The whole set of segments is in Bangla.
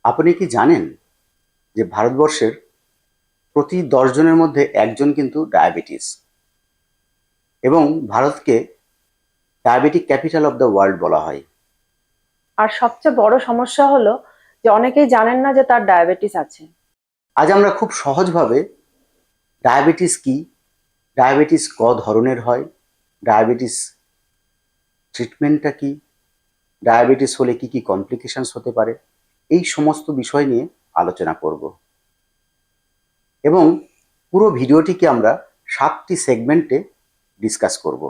আপনি কি জানেন যে ভারতবর্ষের প্রতি 10 জনের মধ্যে একজন কিন্তু ডায়াবেটিস, এবং ভারতকে diabetic capital of the world বলা হয়। আর সবচেয়ে বড় সমস্যা হলো যে অনেকেই জানেন না যে তার ডায়াবেটিস আছে। আজ আমরা খুব সহজভাবে ডায়াবেটিস কি, ডায়াবেটিস ক ধরনের হয়, ডায়াবেটিস ট্রিটমেন্টটা কি, ডায়াবেটিস হলে কি কি কমপ্লিকেশনস হতে পারে, এই সমস্ত বিষয় নিয়ে আলোচনা করব। এবং পুরো ভিডিওটিকে আমরা 7টি সেগমেন্টে ডিসকাস করব।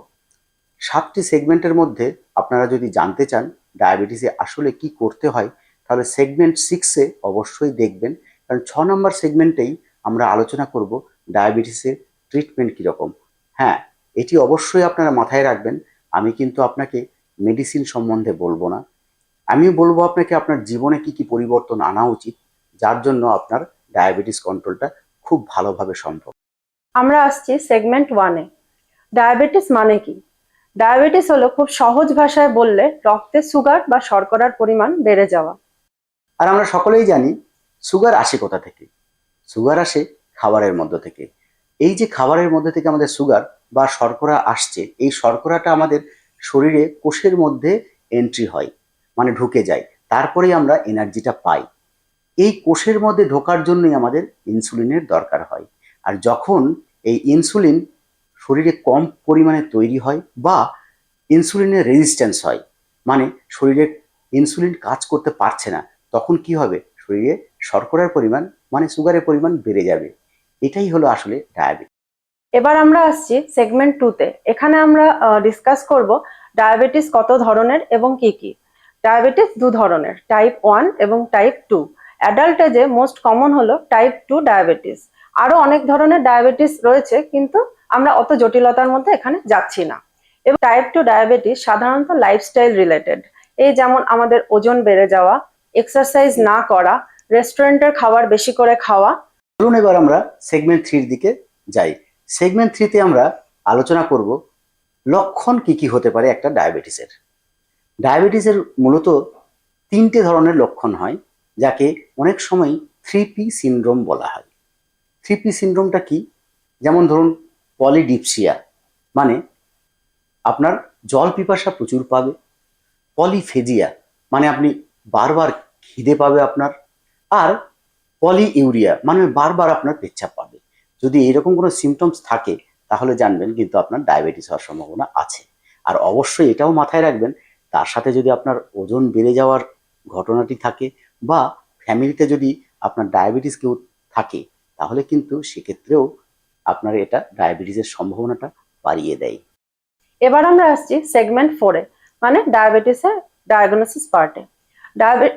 7টি সেগমেন্টের মধ্যে আপনারা যদি জানতে চান ডায়াবেটিসে আসলে কি করতে হয়, তাহলে সেগমেন্ট 6-এ অবশ্যই দেখবেন, কারণ 6 নম্বর সেগমেন্টেই আমরা আলোচনা করব ডায়াবেটিসের ট্রিটমেন্ট কীরকম। হ্যাঁ, এটি অবশ্যই আপনারা মাথায় রাখবেন, আমি কিন্তু আপনাকে মেডিসিন সম্বন্ধে বলবো না, আমিও বলবো আপনাকে আপনার জীবনে কি কি পরিবর্তন আনা উচিত, যার জন্য আপনার ডায়াবেটিস কন্ট্রোলটা খুব ভালোভাবে সম্ভব। আমরা আসছি সেগমেন্ট 1-এ। ডায়াবেটিস মানে কি? ডায়াবেটিস হলো খুব সহজ ভাষায় বললে রক্তে সুগার বা শর্করার পরিমাণ বেড়ে যাওয়া। আর আমরা সকলেই জানি সুগার আসে কোথা থেকে। সুগার আসে খাবারের মধ্য থেকে। এই যে খাবারের মধ্যে থেকে আমাদের সুগার বা শর্করা আসছে, এই শর্করাটা আমাদের শরীরে কোষের মধ্যে এন্ট্রি হয়, মানে ঢুকে যায়, তারপরেই আমরা এনার্জিটা পাই। এই কোষের মধ্যে ঢোকার জন্যই আমাদের ইনসুলিনের দরকার হয়। আর যখন এই ইনসুলিন শরীরে কম পরিমাণে তৈরি হয় বা ইনসুলিনের রেজিস্ট্যান্স হয়, মানে শরীরে ইনসুলিন কাজ করতে পারছে না, তখন কি হবে, শরীরে শর্করার পরিমাণ মানে সুগারের পরিমাণ বেড়ে যাবে। এটাই হলো আসলে ডায়াবেটিস। এবার আমরা আসছি সেগমেন্ট 2-তে। এখানে আমরা ডিসকাস করব ডায়াবেটিস কত ধরনের এবং কি কি। ডায়াবেটিস দু ধরনের, টাইপ 1 এবং টাইপ 2। অ্যাডাল্ট এজে মোস্ট কমন হলো টাইপ 2 ডায়াবেটিস। আরো অনেক ধরনের ডায়াবেটিস রয়েছে, কিন্তু আমরা অত জটিলতার মধ্যে এখানে যাচ্ছি না। এবং টাইপ 2 ডায়াবেটিস সাধারণত লাইফস্টাইল রিলেটেড। এই যেমন আমাদের ওজন বেড়ে যাওয়া, এক্সারসাইজ না করা, রেস্টুরেন্টের খাবার বেশি করে খাওয়া। চলুন এবার আমরা সেগমেন্ট 3-র দিকে যাই। সেগমেন্ট 3-তে আমরা আলোচনা করব লক্ষণ কি কি হতে পারে একটা ডায়াবেটিসের। ডায়াবেটিসের মূলত 3টে ধরনের লক্ষণ হয়, যাকে অনেক সময় 3P সিনড্রোম বলা হয়। 3P সিনড্রোমটা কি? যেমন ধরুন পলিডিপসিয়া, মানে আপনার জল পিপাসা প্রচুর পাবে। পলিফেজিয়া, মানে আপনি বারবার খিদে পাবে আপনার। আর পলি ইউরিয়া, মানে বারবার আপনার পেচ্ছাপ পাবে। যদি এরকম কোনো সিমটমস থাকে, তাহলে জানবেন কিন্তু আপনার ডায়াবেটিস হওয়ার সম্ভাবনা আছে। আর অবশ্যই এটাও মাথায় রাখবেন, তার সাথে যদি আপনার ওজন বেড়ে যাওয়ার ঘটনাটি থাকে বা ফ্যামিলিতে যদি আপনার ডায়াবেটিস কেউ থাকে, তাহলে কিন্তু সেক্ষেত্রেও আপনার এটা ডায়াবেটিসের সম্ভাবনাটা বাড়িয়ে দেয়। এবার আমরা আসছি সেগমেন্ট 4-এ, মানে ডায়াবেটিসের ডায়াগনোসিস পার্টে।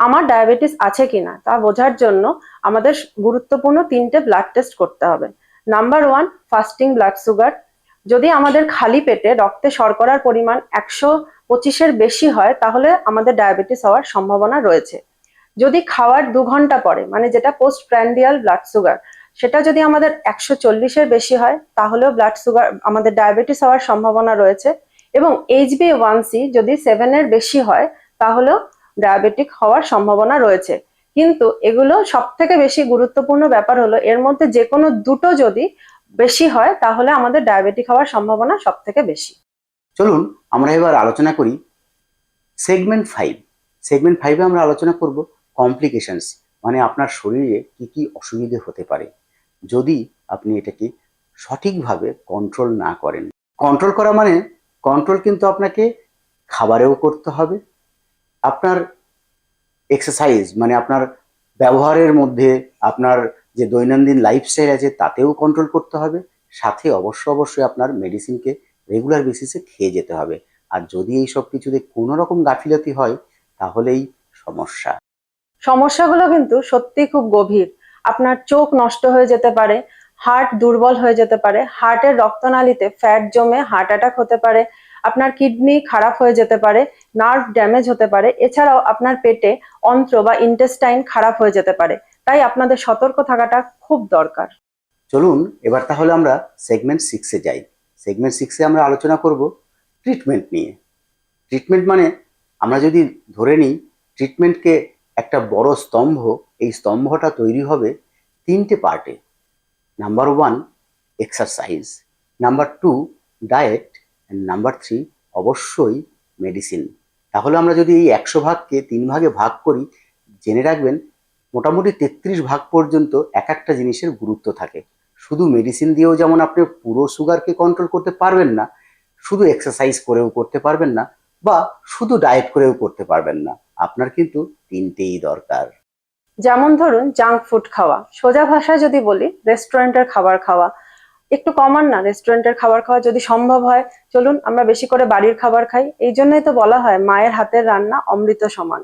আমার ডায়াবেটিস আছে কিনা তা বোঝার জন্য আমাদের গুরুত্বপূর্ণ 3টে ব্লাড টেস্ট করতে হবে। Number 1, fasting blood sugar. যদি আমাদের খালি পেটে রক্তে শর্করার পরিমাণ 125-এর বেশি হয়, তাহলে আমাদের ডায়াবেটিস হওয়ার সম্ভাবনা রয়েছে। যদি খাওয়ার 2 ঘন্টা পরে, মানে যেটা পোস্ট প্র্যান্ডিয়াল ব্লাড সুগার, সেটা যদি আমাদের 140-এর বেশি হয়, তাহলেও ব্লাড সুগার আমাদের ডায়াবেটিস হওয়ার সম্ভাবনা রয়েছে। এবং HbA1c যদি 7-এর বেশি হয়, তাহলেও ডায়াবেটিক হওয়ার সম্ভাবনা রয়েছে। কিন্তু এগুলো সব থেকে বেশি গুরুত্বপূর্ণ ব্যাপার হলো, এর মধ্যে যে কোনো দুটো যদি বেশি হয়, তাহলে আমাদের ডায়াবেটিক হওয়ার সম্ভাবনা সব থেকে বেশি। চলুন আমরা এবার আলোচনা করি সেগমেন্ট 5। সেগমেন্ট 5-এ আমরা আলোচনা করব কমপ্লিকেশনস, মানে আপনার শরীরে কি কি অসুবিধে হতে পারে যদি আপনি এটাকে সঠিকভাবে কন্ট্রোল না করেন। কন্ট্রোল করা মানে কন্ট্রোল কিন্তু আপনাকে খাবারেও করতে হবে, আপনার এক্সারসাইজ মানে আপনার ব্যবহারের মধ্যে, আপনার যে দৈনন্দিন লাইফস্টাইল আছে তাতেও কন্ট্রোল করতে হবে, সাথে অবশ্যই আপনার মেডিসিনকে রেগুলার বেসিসে খেয়ে যেতে হবে। আর যদি এই সব কিছুতে কোনো রকম গাফিলতি হয়, তাহলেই সমস্যা। সমস্যাগুলো কিন্তু সত্যি খুব গভীর। আপনার চোখ নষ্ট হয়ে যেতে পারে, হার্ট দুর্বল হয়ে যেতে পারে, হার্টের রক্তনালীতে ফ্যাট জমে হার্ট অ্যাটাক হতে পারে, আপনার কিডনি খারাপ হয়ে যেতে পারে, নার্ভ ড্যামেজ হতে পারে, এছাড়াও আপনার পেটে অন্ত্র বা ইন্টেস্টাইন খারাপ হয়ে যেতে পারে। তাই আপনাদের সতর্ক থাকাটা খুব দরকার। চলুন এবার তাহলে আমরা সেগমেন্ট 6-এ যাই। সেগমেন্ট 6-এ আমরা আলোচনা করব ট্রিটমেন্ট নিয়ে। ট্রিটমেন্ট মানে আমরা যদি ধরে নিই ট্রিটমেন্টকে একটা বড় স্তম্ভ, এই স্তম্ভটা তৈরি হবে তিনটে পার্টে। Number 1 exercise, number 2 diet, and number 3 অবশ্যই মেডিসিন। তাহলে আমরা যদি এই 100 ভাগকে 3 ভাগে ভাগ করি, জেনে রাখবেন মোটামুটি 33 ভাগ পর্যন্ত এক একটা জিনিসের গুরুত্ব থাকে। শুধু মেডিসিন দিয়েও যেমন আপনি পুরো সুগারকে কন্ট্রোল করতে পারবেন না, শুধু এক্সারসাইজ করেও করতে পারবেন না, বা শুধু ডায়েট করেও করতে পারবেন না। আপনার কিন্তু তিনটেই দরকার। যেমন ধরুন জাঙ্ক ফুড খাওয়া, সোজা ভাষায় যদি বলি রেস্টুরেন্টের খাবার খাওয়া। একটু কমান না রেস্টুরেন্টের খাবার খাওয়া, যদি সম্ভব হয় চলুন আমরা বেশি করে বাড়ির খাবার খাই। এই জন্যই তো বলা হয় মায়ের হাতের রান্না অমৃত সমান।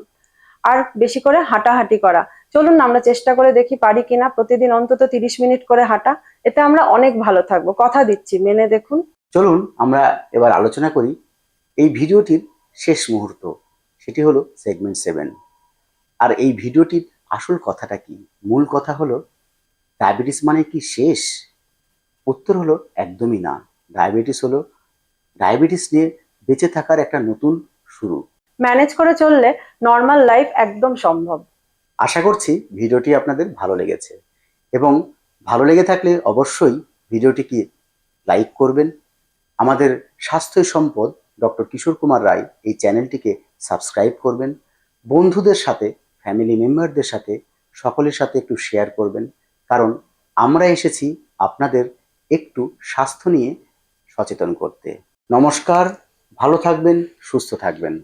আর বেশি করে হাঁটাহাঁটি করা, চলুন আমরা চেষ্টা করে দেখি পারি কিনা প্রতিদিন অন্তত 30 মিনিট করে হাঁটা। এতে আমরা অনেক ভালো থাকবো, কথা দিচ্ছি, মেনে দেখুন। চলুন আমরা এবার আলোচনা করি এই ভিডিওটির শেষ মুহূর্ত, সেটি হলো সেগমেন্ট 7। আর এই ভিডিওটির আসল কথাটা কি? মূল কথা হলো, ডায়াবেটিস মানে কি শেষ? উত্তর হলো একদমই না। ডায়াবেটিস নিয়ে বেঁচে থাকার একটা নতুন শুরু। ম্যানেজ করে চললে নর্মাল লাইফ একদম সম্ভব। আশা করছি ভিডিওটি আপনাদের ভালো লেগেছে, এবং ভালো লেগে থাকলে অবশ্যই ভিডিওটিকে লাইক করবেন। আমাদের স্বাস্থ্য সম্পদ ডক্টর কিশোর কুমার রায় এই চ্যানেলটিকে সাবস্ক্রাইব করবেন। বন্ধুদের সাথে, ফ্যামিলি মেম্বারদের সাথে, সকলের সাথে একটু শেয়ার করবেন, কারণ আমরা এসেছি আপনাদের একটু স্বাস্থ্য নিয়ে সচেতন করতে। নমস্কার, ভালো থাকবেন, সুস্থ থাকবেন।